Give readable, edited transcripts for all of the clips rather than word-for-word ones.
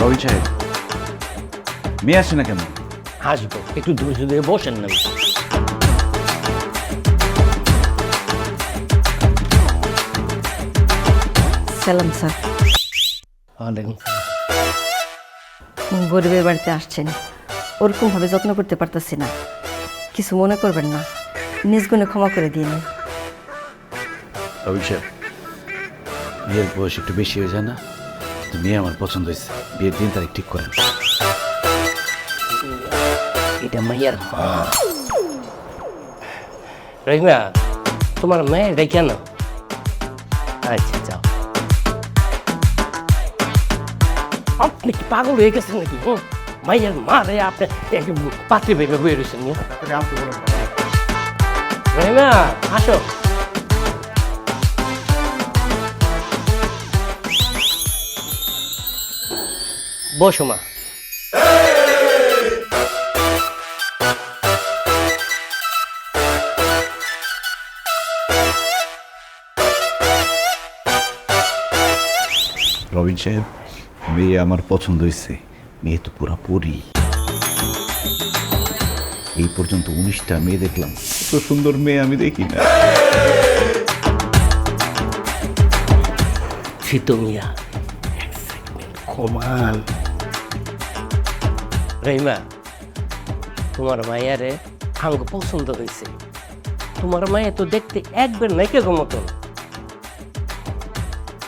রবি সাহেব, মেয়ে আসে না কেন? আসবো, একটু ধৈর্য ধরে বসেন না। সালাম স্যার। গরিবের বাড়িতে আসছেন, ওরকমভাবে যত্ন করতে পারতেছি না, কিছু মনে করবেন না, নিজ গুণে ক্ষমা করে দিন। রবি সাহেব, বিয়ের বয়স একটু বেশি হয়ে যায় না? তো মেয়ে আমার পছন্দ হয়েছে, বিয়ের দিন তারিখ ঠিক করেন। এটা মাইয়ার মা। রহিমা, তোমার মেয়ে দেখে না? আচ্ছা যাও। আপনি কি পাগল হয়ে গেছেন নাকি? মাইয়ার মা রে, আপনি পাত্রে ভেবে বয়ে রয়েছেন। রহিমা আসো। বসো মা। রবিন সাহেব, মেয়ে আমার পছন্দ হয়েছে, মেয়ে তো পুরা পরি। এই পর্যন্ত 19টা মেয়ে দেখলাম, এত সুন্দর মেয়ে আমি দেখি না। শীত মিয়া কমান। রহিমা, তোমার মায়ারে আঙ্গ পছন্দ হয়েছে। তোমার মায়া তো দেখতে একবার নায়িকা মতন,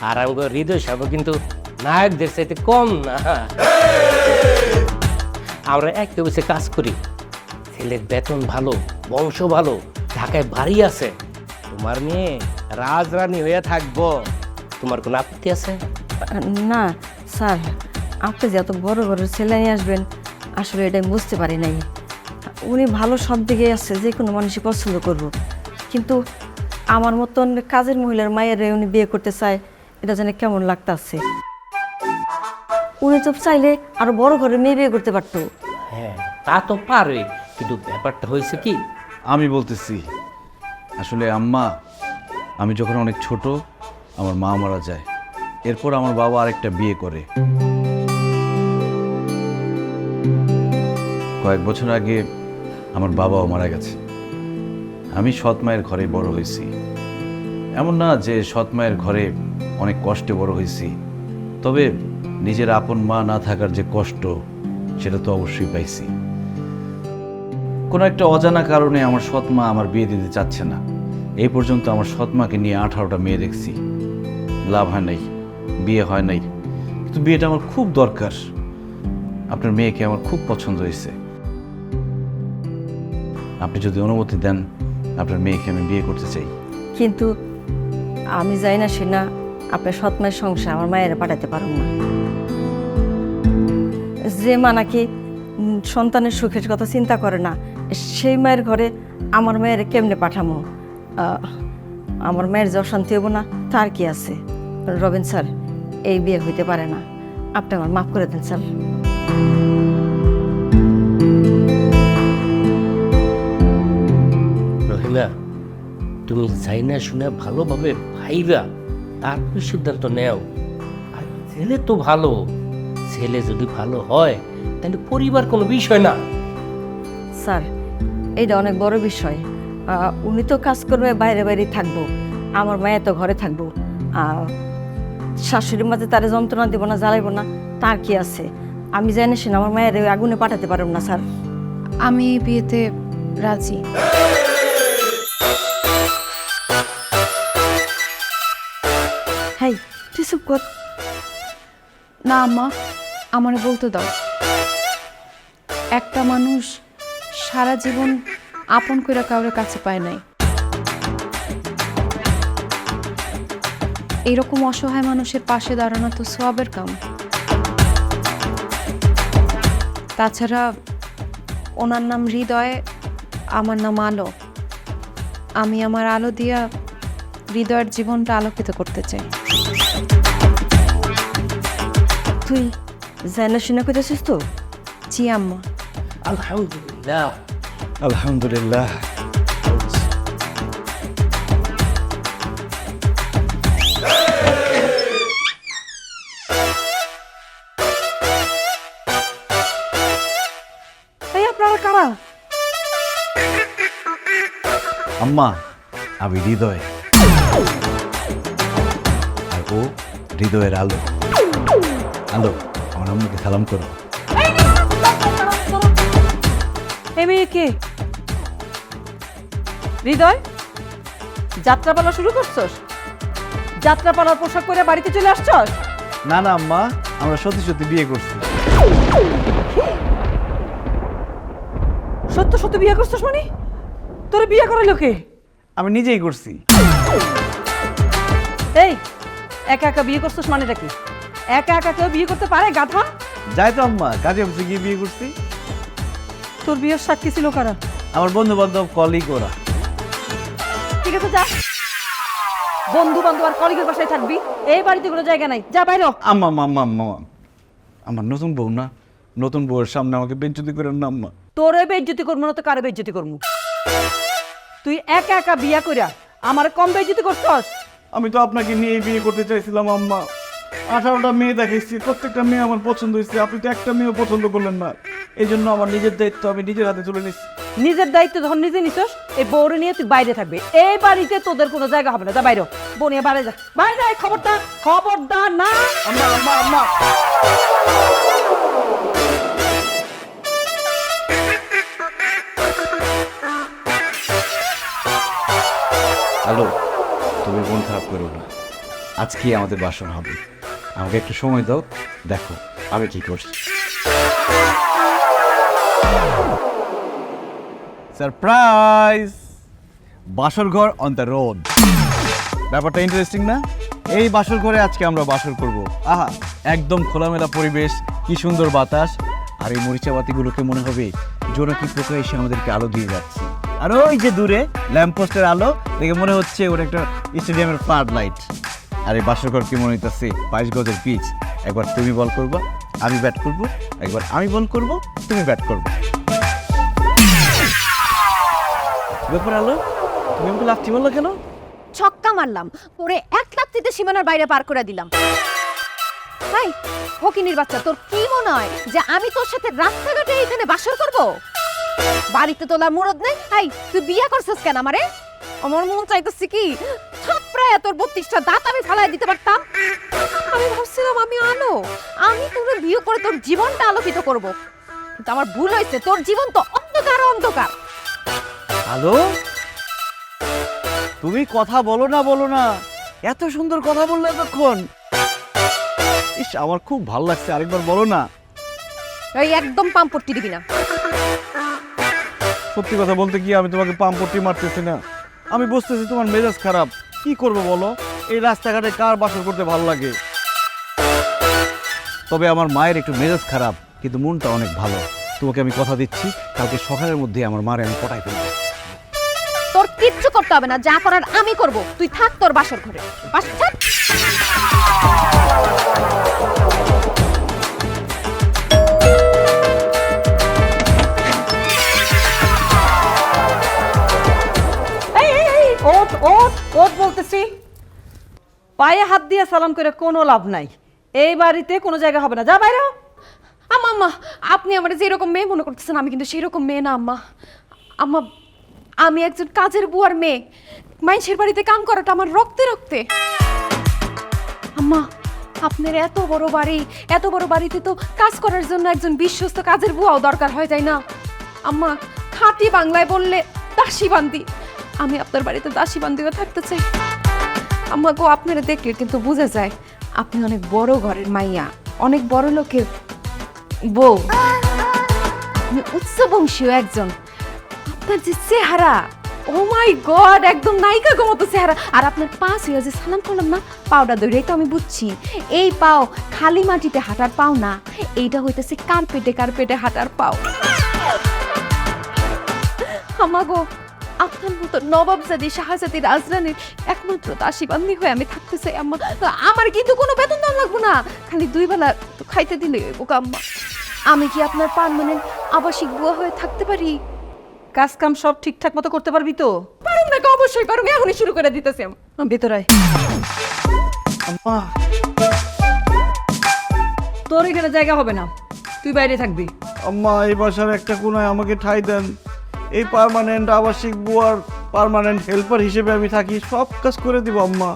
আর আঙ্গ হৃদয় সাহেব কিন্তু নায়কদের চাইতে কম না। আমরা একটা বসে কাজ করি, ছেলের বেতন ভালো, বংশ ভালো, ঢাকায় বাড়ি আছে। তোমার মেয়ে রাজরানী হয়ে থাকবো, তোমার কোনো আপত্তি আছে? না স্যার, আপনি যে এত বড় বড় ছেলে নিয়ে আসবেন, আসলে এটা আমি বুঝতে পারি নাই। উনি ভালো সব দিকে আছে, যে কোনো মানুষই পছন্দ করব, কিন্তু আমার মতন কাজের মহিলার মায়ের উনি বিয়ে করতে চায়, এটা জানে কেমন লাগতাছে। উনি তো চাইলে আরো বড় ঘরে মেয়ে বিয়ে করতে পারতো। হ্যাঁ তা তো পারে, কিন্তু ব্যাপারটা হয়েছে কি, আমি বলতেছি, আসলে আম্মা, আমি যখন অনেক ছোট আমার মা মারা যায়, এরপর আমার বাবা আরেকটা বিয়ে করে। কয়েক বছর আগে আমার বাবাও মারা গেছে। আমি সৎ মায়ের ঘরে বড় হয়েছি। এমন না যে সৎ মায়ের ঘরে অনেক কষ্টে বড় হয়েছি, তবে নিজের আপন মা না থাকার যে কষ্ট, সেটা তো অবশ্যই পাইছি। কোনো একটা অজানা কারণে আমার সৎ মা আমার বিয়ে দিতে চাচ্ছে না। এই পর্যন্ত আমার সৎ মাকে নিয়ে 18টা মেয়ে দেখছি, লাভ হয় নাই, বিয়ে হয় নাই। কিন্তু বিয়েটা আমার খুব দরকার। আপনার মেয়েকে আমার খুব পছন্দ হয়েছে। আপনি যদি অনুমতি দেন, আপনার মেয়েকে আমি বিয়ে করতে চাই। কিন্তু আমি যাই না সে না, আপনার সৎ মায়ের সংসার আমার মায়েরা পাঠাতে পারুন না। যে মা নাকি সন্তানের সুখের কথা চিন্তা করে না, সেই মায়ের ঘরে আমার মায়ের কেমনে পাঠামো? আমার মায়ের যে অশান্তি হবো না, তার কি আছে? রবিন স্যার, এই বিয়ে হইতে পারে না, আপনি আমার মাফ করে দেন স্যার। রহিমা, তুমি যাই না শুনে ভালোভাবে ভাইবা তারপরে সিদ্ধান্ত নেও। আর ছেলে তো ভালো, ছেলে যদি ভালো হয় তাহলে পরিবার কোনো বিষয় না। স্যার, এইটা অনেক বড় বিষয়। উনি তো কাজ করবে, বাইরে বাইরে থাকবো, আমার মায়ের তো ঘরে থাকবো। শাশুড়ির মাঝে তারে যন্ত্রণা দেবো না, জ্বালাইবো না, তার কি আছে? আমি জানি সে আমার মায়ের ওই আগুনে পাঠাতে পারব না স্যার। আমি এই বিয়েতে রাজি। হাই, তুই চুপ কর। না আম্মা, আমারে বলতে দাও। একটা মানুষ সারা জীবন আপন কইরা কাউরে কাছে পায় নাই। এরকম অসহায় মানুষের পাশে দাঁড়ানো তো সওয়াবের কাম। তাছাড়া ওনার নাম হৃদয়, আমার নাম আলো। আমি আমার আলো দিয়া হৃদয়ের জীবনটা আলোকিত করতে চাই। তুই জানা শুনে কইতেছিস তো? জি আম্মা। আলহামদুলিল্লাহ। আলহামদুলিল্লাহ। আম্মা আমি হৃদয়, আর ও হৃদয়ের আলো। আলো, আমার আম্মুকে সালাম করো। এই মেয়ে কে? হৃদয়, যাত্রাপালা শুরু করছস? যাত্রাপালার পোশাক পরে বাড়িতে চলে আসছস? না না আম্মা, আমরা সত্যি সত্যি বিয়ে করছি। সত্য সত্য বিয়ে করছস মানে? তোর বিয়ে করাইলো কে? আমি নিজেই করছি। এই একা একা বিয়ে করছস মানেটা কি? একা একা কেউ বিয়ে করতে পারে গাধা? যাই তো আম্মা, কাজে অফিসে গিয়ে বিয়ে করছি। তোর বিয়ের সাক্ষী ছিল কারা? আমার বন্ধু বান্ধব, কলিগ ওরা। ঠিক আছে যা, বন্ধু বান্ধব আর কলিগের বাসায় থাকবি, এই বাড়িতে কোনো জায়গা নাই, যা বাইরে হ। আম্মা আম্মা আম্মা, আমার নতুন বউ না, নতুন বউয়ের সামনে আমাকে বেজ্জতি করেন না আম্মা। তোরে বেইজ্জতি করবো না তো কারে বেইজ্জতি করবো? তুই একা একা বিয়া কইরা আমার কম বেইজ্জতি করছস? আমি তো আপনাকে নিয়ে বিয়ে করতে চাইছিলাম আম্মা। 18টা মেয়ে দেখাইছি, প্রত্যেকটা মেয়ে আমার পছন্দ হয়েছে, আপনি তো একটা মেয়েও পছন্দ করলেন না। এই জন্য আমার নিজের দায়িত্ব আমি নিজের হাতে তুলে নিচ্ছি। নিজের দায়িত্ব যখন নিজে নিছস, এই বউরে নিয়ে তুই বাইরে থাকবি, এই বাড়িতে তোদের কোনো জায়গা হবে না, যা বাইরে হ। বউ নিয়ে বাইরে যা, বাইরে আয়, খবরদার খবরদার না। আম্মা আম্মা আম্মা, হ্যালো, তুমি মন খারাপ করো না, আজকে আমাদের বাসন হবে। আমাকে একটু সময় দাও, দেখো আমি কি করছি। সারপ্রাইজ! বাসর ঘর অন দ্য রোড। ব্যাপারটা ইন্টারেস্টিং না? এই বাসর ঘরে আজকে আমরা বাসর করব। আহা, একদম খোলামেলা পরিবেশ, কি সুন্দর বাতাস, আর এই মরিচা বাতিগুলোকে মনে হবে জোনাকি পোকা এসে আমাদেরকে আলো দিয়ে যাচ্ছে। আর ওই যে দূরে ল্যাম্পপোস্টের আলো দেখে মনে হচ্ছে ওটা একটা স্টেডিয়ামের ফ্লাড লাইট। আর এই বাসর ঘর কি মনে হইতেছে 22 গজের পিচ। একবার তুমি বল করবা, আমি ব্যাট করব, একবার আমি বল করব, তুমি ব্যাট করবে। ব্যাপার আলো, তুমি আমাকে লাথি মারলো কেন? ছক্কা মারলাম, পরে এক লাত্তিতে সীমানার বাইরে পার করে দিলাম। হাই ফকিনির বাচ্চা, তোর কি মনে হয় যে আমি তোর সাথে রাস্তাঘাটে এখানে বাসর করব? বাড়িতে তোলার মুরদ নেই? হাই তুই বিয়ে করছিস কেন আমারে? আমার মন চাইতেছে কি থাপড়ায় তোর 32টা দাঁত আমি ফালাই দিতে পারতাম। আমি ভাবছিলাম আমি আলো, আমি তোর বিয়ে করে তোর জীবনটা আলোকিত করব, কিন্তু আমার ভুল হয়েছে, তোর জীবন তো অন্ধকার অন্ধকার। হ্যালো, তুমি কথা বলো না, এত সুন্দর কথা বললে এতক্ষণ। ইস, আমার খুব ভালো লাগছে, আরেকবার বলো না। এই একদম পাম্পট্টি দিবি না। সত্যি কথা বলতে কি, আমি তোমাকে পাম্পটি মারতেছি না, আমি বুঝতেছি তোমার মেজাজ খারাপ। কি করবো বলো, এই রাস্তাঘাটে কার বাসর করতে ভালো লাগে? তবে আমার মায়ের একটু মেজাজ খারাপ, কিন্তু মনটা অনেক ভালো। তোমাকে আমি কথা দিচ্ছি, কালকে সকালের মধ্যে আমার মারে আমি পটাই ফেলবো। তোর কিচ্ছু করতে হবে না, যা করার আমি করব। তুই থাক তোর বাসর ঘরে, বাসর থাক। ওট ওট ওট বলতেছি, পায়ে হাত দিয়ে সালাম করে কোনো লাভ নাই, এই বাড়িতে কোনো জায়গা হবে না, যা বাইরে হ। আম্মা আম্মা, আপনি আমার যেরকম মেয়ে মনে করতেছেন, আমি কিন্তু সেরকম মেয়ে না আম্মা। আম্মা, আমি একজন কাজের বুয়ার মেয়ে, মানুষের বাড়িতে কাম করাটা আমার রক্তে রক্তে। আম্মা, আপনার এত বড় বাড়ি, এত বড় বাড়িতে তো কাজ করার জন্য একজন বিশ্বস্ত কাজের বুয়াও দরকার হয়, তাই না? আম্মা, খাঁটি বাংলায় বললে দাসী বান্দি। আমি আপনার বাড়িতে দাসী বান্দিও থাকতে চাই। আম্মা গো, আপনারা দেখলে কিন্তু বোঝা যায় আপনি অনেক বড় ঘরের মাইয়া, অনেক বড় লোকের বউ, উচ্চ বংশীয় একজন। আপনার যে চেহারা, ও মাই গড, একদম নায়িকা গো মতো চেহারা। আর আপনার পা ছুঁয়ে যে সালাম করলাম না, পাওটা ধরেই তো আমি বুঝছি এই পাও খালি মাটিতে হাঁটার পাও না, এইটা হইতেছে কার্পেটে কার্পেটে হাঁটার পাও। আমাগো, আপনার মতো নবাবজাদি শাহজাদি রাজরানীর একমাত্র দাসী বান্দি হয়ে আমি থাকতে চাই আম্মা। আমার কিন্তু কোনো বেতন দাম লাগবো না, খালি 2 বেলা তো খাইতে দিলে ওকে আম্মা। আমি কি আপনার পার্মানেন্ট আবাসিক বুয়া হয়ে থাকতে পারি? কাজ কাম সব ঠিকঠাক মতো করতে পারবি তো? পারুম না, অবশ্যই পারুম, এখনই শুরু করে দিতেছি। ভেতরে তোর এখানে জায়গা হবে না, তুই বাইরে থাকবি। আম্মা, এই বাসার একটা কোনায় আমাকে ঠাঁই দেন, এই পার্মানেন্ট আবাসিক বুয়ার পার্মানেন্ট হেল্পার হিসেবে আমি থাকি, সব কাজ করে দিব আম্মা।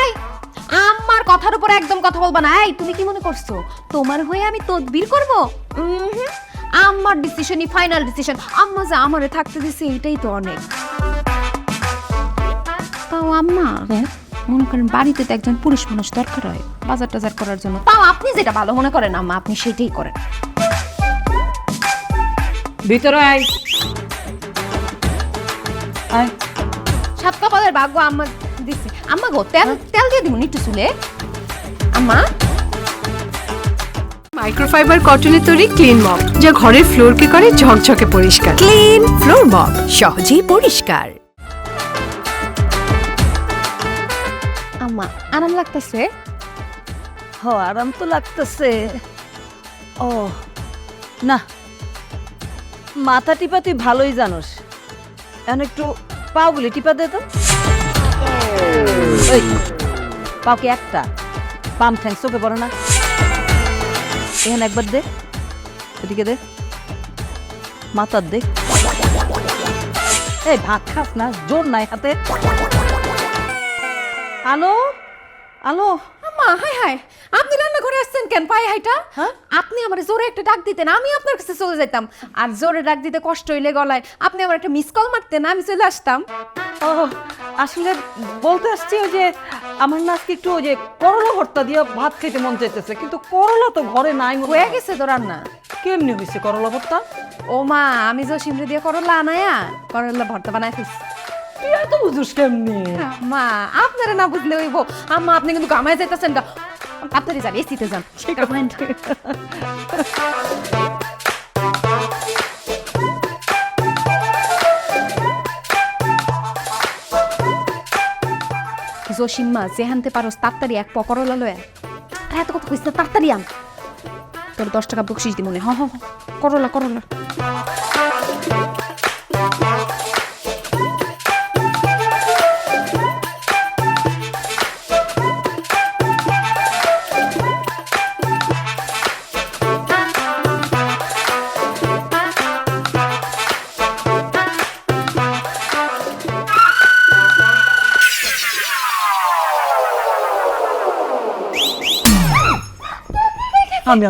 এই আমার কথার উপর একদম কথা বলবা না। এই তুমি কি মনে করছো তোমার হয়ে আমি তদবির করব? আমার ডিসিশনই ফাইনাল ডিসিশন। আম্মা যা আমারে থাকতে দিছে এটাই তো অনেক। তাও আম্মা মনে করেন বাড়িতে তো একজন পুরুষ মানুষ দরকার হয় বাজার টাজার করার জন্য। তাও আপনি যেটা ভালো মনে করেন আম্মা, আপনি সেটাই করেন। ভিতরে আয়। আয়। সাত কপালের ভাগ্য আম্মা দিছে। আম্মা গো তেল তেল দিয়ে দিমুন একটু চুলে। আম্মা মাইক্রোফাইবার কটনের তৈরি ক্লিন মপ, যা ঘরের ফ্লোরকে করে ঝকঝকে পরিষ্কার। ক্লিন ফ্লোর মপ, সহজেই পরিষ্কার। আম্মা আরাম লাগতেছে? আরাম তো লাগতেছে। ও না, মাথা টিপা তুই ভালোই জানোস। এখন একটু পাগুলি টিপা দে তো। এই, পাও কি একটা? পাম ঠ্যাং চোখে পড়ে না? এখানে একবার দে, এদিকে দে, মাথার দে। এই ভাত খাস না, জোর নাই হাতে। আলো আলো, আম্মা হাই হাই, আপনি রান্নাঘরে আসছেন কেন পায়ে হাইটা? হ্যাঁ? আপনি আমারে জোরে একটা ডাক দিতেন, আমি আপনার কাছে চলে যেতাম। আর জোরে ডাক দিতে কষ্ট হইলে গলায় আপনি আমার একটা মিস কল মারতেন, আমি চলে আসতাম। ও আসলে বলতে আসছি ওই যে আমার না আজকে একটু ওই যে করলা ভর্তা দিয়ে ভাত খেতে মন চাইতেছে, কিন্তু করলা তো ঘরে নাই। হয়ে গেছে তো রান্না। কেমনি হয়েছে করলা ভর্তা? ও মা, আমি জসিমরে দিয়ে করলা আনায়া করলা ভর্তা বানায় ফেলছি। তুই এত বুঝিস কেমনি? মা আপনারা না বুঝলে হইব। আম্মা আপনি কিন্তু গামায় যাইতেছেন না, তাড়াতাড়ি যান, এসিতে যান। জসিম্মা যেহানতে পারোস তাড়াতাড়ি এক পকরলা লয়া। আর এত কথা কইস না, তাড়াতাড়ি আন। তোর 10 টাকা বকশিস দি মনে। হ হ হ, করলা করলা।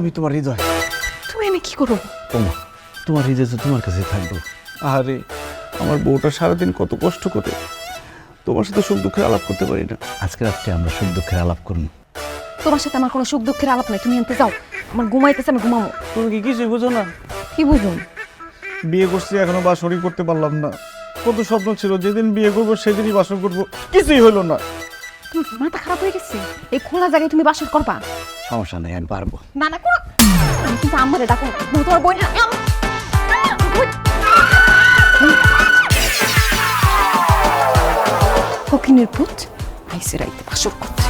আমি তোমার হৃদয়। তুমি এনে কি করো? ওমা, তোমার হৃদয় তো তোমার কাছে থাকবো। আরে আমার বউটা সারাদিন কত কষ্ট করে, তোমার সাথে সুখ দুঃখের আলাপ করতে পারি না। আজকে রাত্রে আমরা সুখ দুঃখের আলাপ করবো। তোমার সাথে আমার কোনো সুখ দুঃখের আলাপ নাই, তুমি আনতে যাও। আমার ঘুমাইতেছে, আমি ঘুমাবো। তুমি কি কিছুই বুঝো না? কি বুঝুন? বিয়ে করছি এখনো বাসরই করতে পারলাম না। কত স্বপ্ন ছিল, যেদিন বিয়ে করবো সেদিনই বাসর করবো, কিছুই হলো না। তুমি মাথা খারাপ হয়ে গেছে? এই খোলা জায়গায় তুমি বাসর করবা? সমস্যা নেই, আমি পারবো। না না করো। আমি কিন্তু আমারে ডাকো, তোমার বই না। ফকিনের পুত আইসে রাইতে বাসর করতে।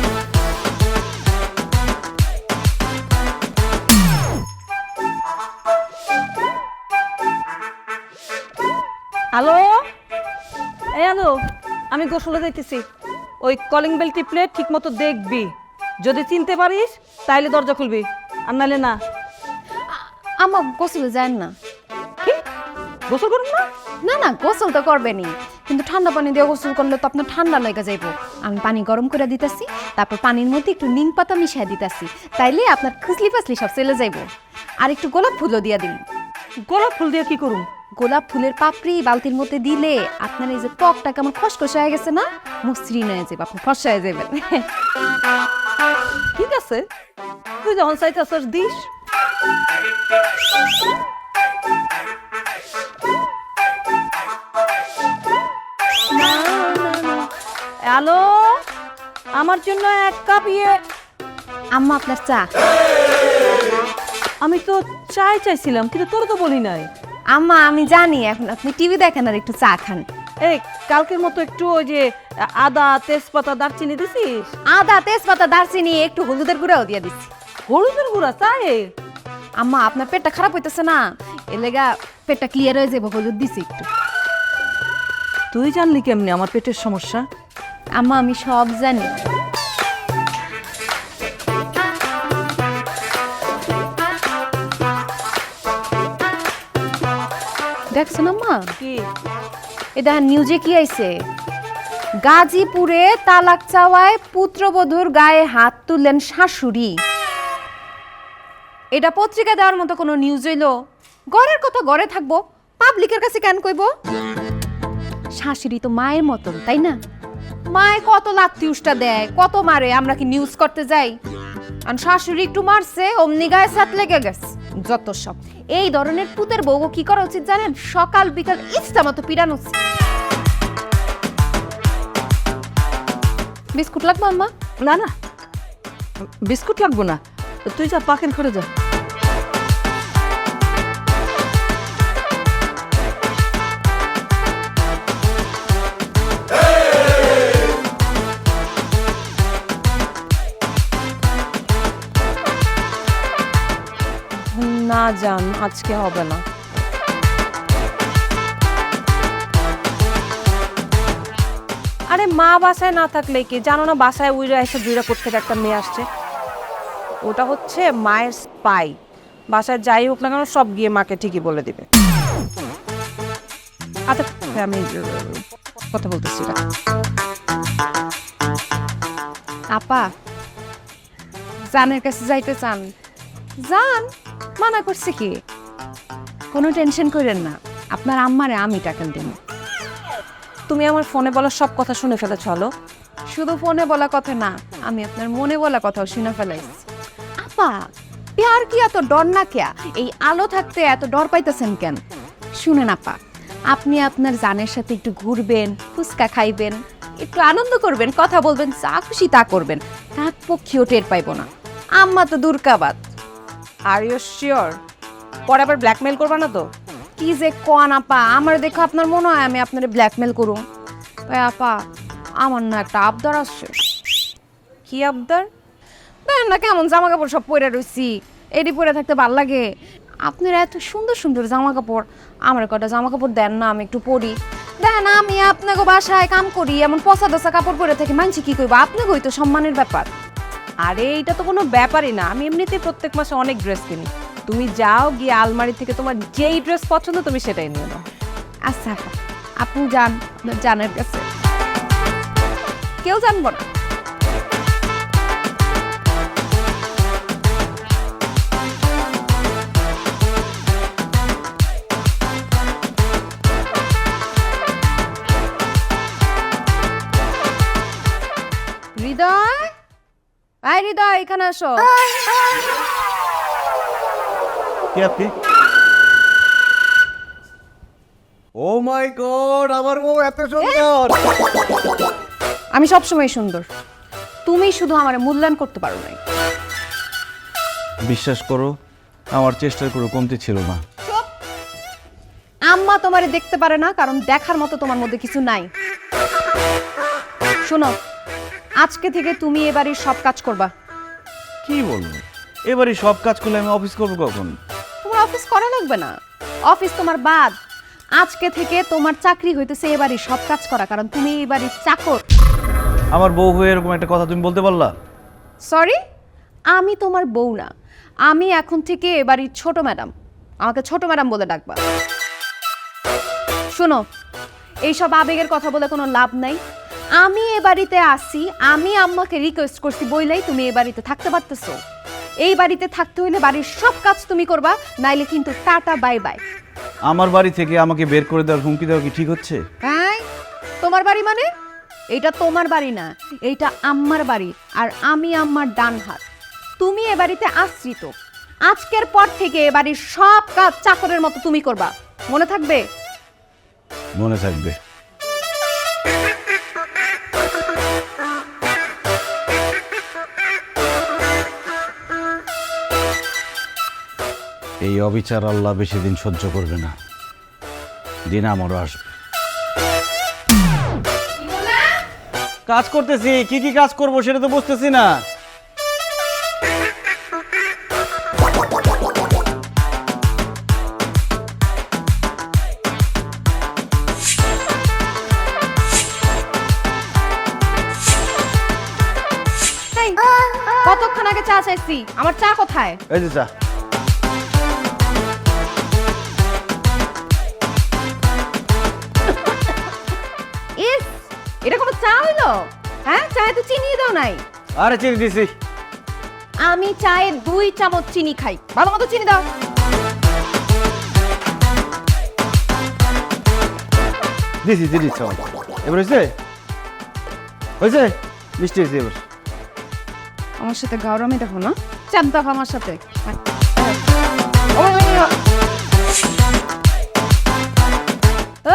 হ্যালো, এই আলো, আমি গোসলে যাইতেছি। ওই কলিং বেল টিপলে ঠিক মতো দেখবি, যদি চিনতে পারিস তাইলে দরজা খুলবি, আর নাইলে না। আমার গোসলে যায় না। কি গোসল করুন না? না না, গোসল তো করবেনি, কিন্তু ঠান্ডা পানি দিয়ে গোসল করলে তো আপনার ঠান্ডা লেগে যাইব। আমি পানি গরম করে দিতেছি, তারপর পানির মধ্যে একটু নিম পাতা মিশিয়ে দিতেছি, তাইলে আপনার খুসলি ফাসলি সব চলে যাইব। আর একটু গোলাপ ফুলও দিয়ে দিন। গোলাপ ফুল দিয়ে কি করুন? গোলাপ ফুলের পাপড়ি বালতির মধ্যে দিলে আপনার এই যে ত্বকটা কেমন খসখসে হয়ে গেছে না, মসৃণ হয়ে যাবে, আপনি ফর্সা হয়ে যাবেন। ঠিক আছে, তুই যখন চাইতেছিস দিস। হ্যালো, আমার জন্য 1 কাপ আম্মা আপনার চা। আমি তো চাই চাইছিলাম, কিন্তু তোর তো বলি নাই। আম্মা আমি জানি এখন আপনি টিভি দেখেন আর একটু চা খান। এই কালকের মতো একটু ওই যে আদা, তেজপাতা, দারচিনি দিছিস? আদা, তেজপাতা, দারচিনি, একটু হলুদের গুঁড়াও দিয়ে দিচ্ছি। হলুদের গুঁড়া চাই? আম্মা আপনার পেটটা খারাপ হইতেছে না, এর লেগা পেটটা ক্লিয়ার হয়ে যাবো, হলুদ দিছি একটু। তুই জানলি কেমনি আমার পেটের সমস্যা? আম্মা আমি সব জানি। দেখছেন আম্মা কি এ দেখেন নিউজে কি আইছে, গাজীপুরে তালাক চাওয়ায় পুত্রবধূর গায়ে হাত তুললেন শাশুড়ি। এটা পত্রিকা দেওয়ার মতো কোনো নিউজ হইলো? ঘরের কথা ঘরে থাকবো, পাবলিকের কাছে কেন কইব? শাশুড়ি তো মায়ের মতন, তাই না? মায়ে কত লাত্তি উষ্টা দেয়, কত মারে, আমরা কি নিউজ করতে যাই? আর শাশুড়ি একটু মারছে, অমনি গায়ে সাত লেগে গেছে। যত সব এই ধরনের পুতের বউ কি করা উচিত জানেন? সকাল বিকাল ইচ্ছা মতো পিড়ানো উচিত। বিস্কুট লাগবে আম্মা? না না বিস্কুট লাগবো না, তুই যা পাখির ঘরে যা। না জান, আজকে হবে না। আরে মা বাসায় না থাকলে কি জানো না, বাসায় উইরা এসে দুইরা করতে একটা মেয়ে আসছে, ওটা হচ্ছে মায়ের স্পাই। বাসায় যাই হোক না কেন সব গিয়ে মাকে ঠিকই বলে দিবে। আচ্ছা আমি কথা বলতেছি না। আপা জানের কাছে যাইতে চান যান, মানা করছে কি? কোনো টেনশন করেন না, আপনার আম্মারে আমি টাকা দেব। তুমি আমার ফোনে বলা সব কথা শুনে ফেলে চলো। শুধু ফোনে বলা কথা না, আমি আপনার মনে বলা কথাও শুনে ফেলাইছি। আপা প্যার কি এত ডর না কেয়া? এই আলো থাকতে এত ডর পাইতেছেন কেন? শুনেন আপা, আপনি আপনার জানের সাথে একটু ঘুরবেন, ফুচকা খাইবেন, একটু আনন্দ করবেন, কথা বলবেন, যা খুশি তা করবেন, কাক পক্ষীও টের পাইব না। আম্মা তো দুর্গাবাদ। Are you sure? পরে আবার ব্ল্যাকমেল করবা না তো? কি যে কোন আপা, আমার দেখো আপনার মনে হয় আমি আপনার ব্ল্যাকমেল করুম? তাই আপা আমার না একটা আবদার আসছে। কি আবদার? দেখেন না কেমন জামা কাপড় সব পরে রয়েছি, এটি পরে থাকতে ভাল লাগে। আপনারা এত সুন্দর সুন্দর জামা কাপড়, আমার কটা জামা কাপড় দেন না, আমি একটু পরি। দেখেন আমি আপনাকে বাসায় কাম করি, এমন পচা দশা কাপড় পরে থাকি, মানছি কি করবো? আপনাকেই তো সম্মানের ব্যাপার। আরে এটা তো কোনো ব্যাপারই না, আমি এমনিতেই প্রত্যেক মাসে অনেক ড্রেস কিনি। তুমি যাও গিয়ে আলমারি থেকে তোমার যেই ড্রেস পছন্দ তুমি সেটাই নিয়ে নাও। আচ্ছা আপা, আপনি যান আপনার জানের কাছে, কেউ জানবো না। হৃদয়, আয় হৃদয়, এখানে আসো। কি আপনি? ও মাই গড, আমার বউ এত সুন্দর! আমি সবসময় সুন্দর, তুমি শুধু আমার মূল্যায়ন করতে পারো নাই। বিশ্বাস করো, আমার চেষ্টার কোনো কমতি ছিল না। চুপ! আম্মা তোমারে দেখতে পারে না কারণ দেখার মতো তোমার মধ্যে কিছু নাই। শোনো, আজকে থেকে তুমি এ বাড়ির সব কাজ করবা। কি বলবো, এবারই সব কাজ করলে আমি অফিস করবো কখন? তোমার অফিস করা লাগবে না, অফিস তোমার বাদ। আজকে থেকে তোমার চাকরি হইতেছে এ বাড়ির সব কাজ করা, কারণ তুমি এই বাড়ির চাকর। আমার বউ হয়ে এরকম একটা কথা তুমি বলতে পারলা? সরি, আমি তোমার বউ না, আমি এখন থেকে এ বাড়ির ছোট ম্যাডাম। আমাকে ছোট ম্যাডাম বলে ডাকবা। শোনো, এইসব আবেগের কথা বলে কোনো লাভ নাই। আমি এ বাড়িতে আসি, আমি আম্মাকে রিকোয়েস্ট করছি বইলাই তুমি এ বাড়িতে থাকতে পারতেছো। এই বাড়িতে থাকতে হইলে বাড়ির সব কাজ তুমি করবা, নাইলে কিন্তু টাটা বাই বাই। আমার বাড়ি থেকে আমাকে বের করে দেওয়ার হুমকি দেওয়া কি ঠিক হচ্ছে? হ্যাঁ, তোমার বাড়ি মানে? এইটা তোমার বাড়ি না, এইটা আম্মার বাড়ি, আর আমি আম্মার ডান হাত। তুমি এ বাড়িতে আশ্রিত। আজকের পর থেকে এ বাড়ির সব কাজ চাকরের মতো তুমি করবা, মনে থাকবে? মনে থাকবে। এই অবিচার আল্লাহ বেশি দিন সহ্য করবে না, দিন আমারও আসবে। কাজ করতেছি, কি কি কাজ করব সেটা তো বুঝতেছি না। এই, কতক্ষণ আগে চা চাইছি, আমার চা কোথায়? এই যে চা। চা হইলো? হ্যাঁ, চায়ে তো চিনি দাও নাই। আরে চিনি দিছি। আমি চায়ে 2 চামচ চিনি খাই, ভালো মতো চিনি দাও। দিছি চিনি চামচ। এবার হয়েছে? হয়েছে? মিষ্টি হয়েছে এবার। আমার সাথে গাওরামি দেখো না, চাপ দাও আমার সাথে।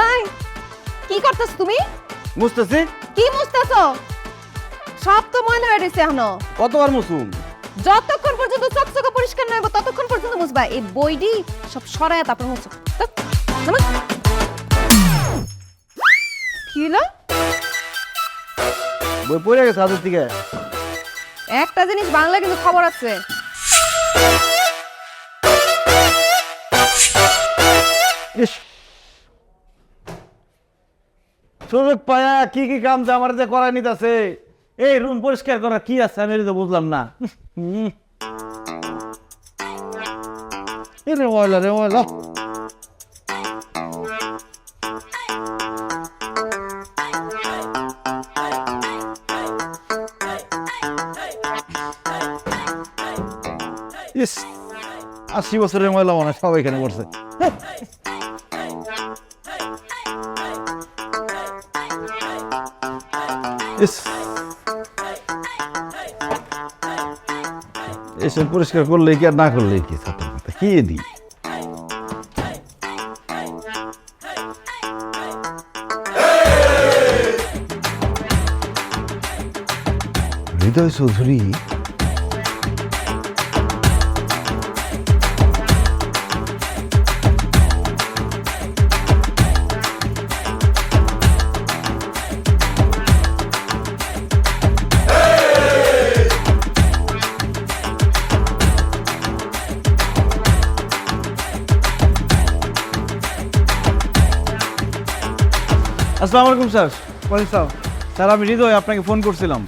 এই, কি করতেছ তুমি? মুছতেছি। কি মুছতেছ? সব তো ময়লা হয়ে গেছে এখনো। কতবার মুছুম? যতক্ষণ পর্যন্ত চকচকে পরিষ্কার না হবে ততক্ষণ পর্যন্ত মুছবা। এই বইডি সব সরায়া তারপর মুছো। কি হলো? বই পড়ে গেছে হাতের থেকে। একটা জিনিস বাংলা কিন্তু খবর আছে। ইস, সুযোগ পায়া কি কি কাম যে আমার যে করাই নিতেছে। এই রুম পরিষ্কার করা কি আছে আমি তো বুঝলাম না। রে ময়লা রে ময়লা। ইস, 80 বছরের ময়লা মনে হয় সব এখানে পড়ছে। ইস, এসব পরিষ্কার করলে কি আর না করলে কি ছাত্র কথা কি দিই। হৃদয় চৌধুরী আসসালামু আলাইকুম স্যার। ওয়ালাইকুম। স্যার আমি হৃদয় আপনাকে ফোন করছিলাম।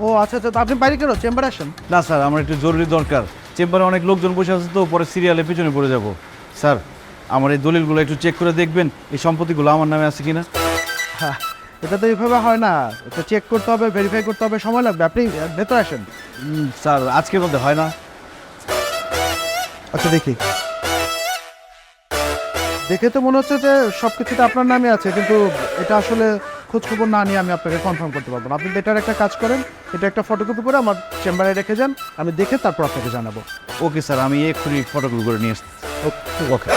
ও আচ্ছা আচ্ছা, তো আপনি বাইরে কেন, চেম্বারে আসেন। না স্যার আমার একটু জরুরি দরকার, চেম্বারে অনেক লোকজন বসে আছে তো পরে সিরিয়ালে পিছনে পড়ে যাব। স্যার আমার এই দলিলগুলো একটু চেক করে দেখবেন এই সম্পত্তিগুলো আমার নামে আছে কিনা। হ্যাঁ, এটা তো এইভাবে হয় না, এটা চেক করতে হবে, ভেরিফাই করতে হবে, সময় লাগবে। আপনি ভেতরে আসেন। স্যার আজকের মধ্যে হয় না? আচ্ছা দেখি, দেখে তো মনে হচ্ছে যে সব কিছুটা আপনার নামে আছে, কিন্তু এটা আসলে খোঁজ খবর না নিয়ে আমি আপনাকে কনফার্ম করতে পারবো না। আপনি বেটার একটা কাজ করেন, এটা একটা ফটোকপি করে আমার চেম্বারে রেখে যান, আমি দেখে তারপর আপনাকে জানাবো। ওকে স্যার, আমি এক্ষুনি ফটোগুলো করে নিয়ে আসছি। ওকে।